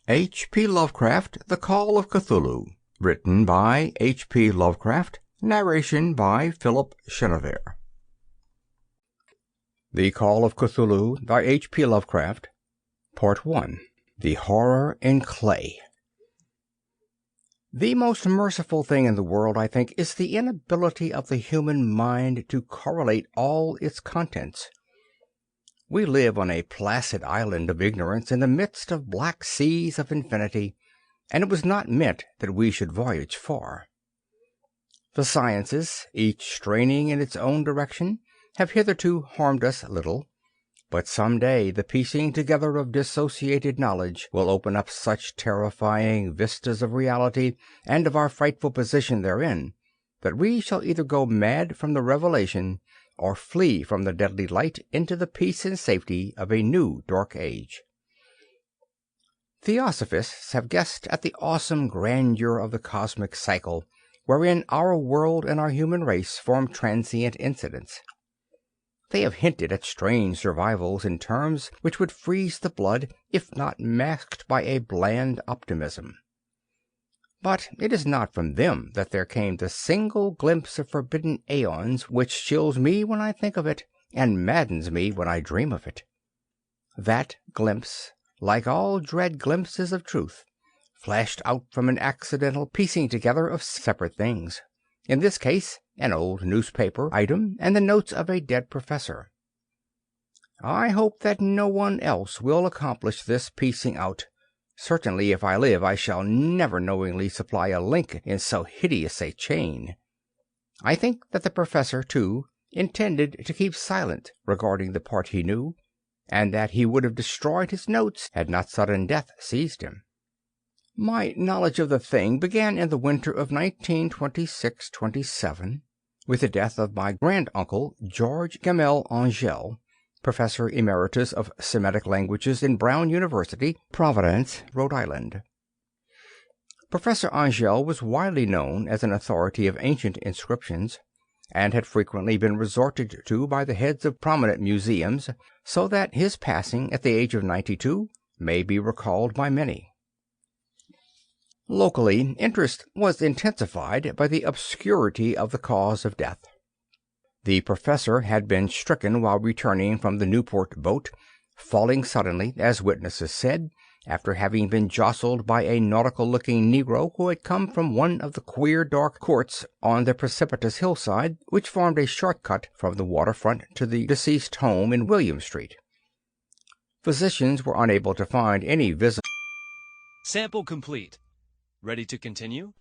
H.P. Lovecraft, The Call of Cthulhu. Written by H.P. Lovecraft. Narration by Philip Chenevert. The Call of Cthulhu by H.P. Lovecraft. Part 1. The Horror in Clay. The most merciful thing in the world, I think, is the inability of the human mind to correlate all its contents. We live on a placid island of ignorance in the midst of black seas of infinity, and it was not meant that we should voyage far. The sciences, each straining in its own direction, have hitherto harmed us little, but some day the piecing together of dissociated knowledge will open up such terrifying vistas of reality and of our frightful position therein, that we shall either go mad from the revelation or flee from the deadly light into the peace and safety of a new dark age. Theosophists have guessed at the awesome grandeur of the cosmic cycle, wherein our world and our human race form transient incidents. They have hinted at strange survivals in terms which would freeze the blood if not masked by a bland optimism. But it is not from them that there came the single glimpse of forbidden aeons which chills me when I think of it, and maddens me when I dream of it. That glimpse, like all dread glimpses of truth, flashed out from an accidental piecing together of separate things, in this case an old newspaper item and the notes of a dead professor. I hope that no one else will accomplish this piecing out. Certainly, if I live, I shall never knowingly supply a link in so hideous a chain. I think that the professor, too, intended to keep silent regarding the part he knew, and that he would have destroyed his notes had not sudden death seized him. My knowledge of the thing began in the winter of 1926-27, with the death of my granduncle, George Gamel Angel, Professor Emeritus of Semitic Languages in Brown University, Providence, Rhode Island. Professor Angel was widely known as an authority of ancient inscriptions, and had frequently been resorted to by the heads of prominent museums, so that his passing at the age of 92 may be recalled by many. Locally, interest was intensified by the obscurity of the cause of death. The professor had been stricken while returning from the Newport boat, falling suddenly, as witnesses said, after having been jostled by a nautical-looking negro who had come from one of the queer dark courts on the precipitous hillside which formed a short-cut from the waterfront to the deceased's home in William Street. Physicians were unable to find any visible... Sample complete. Ready to continue?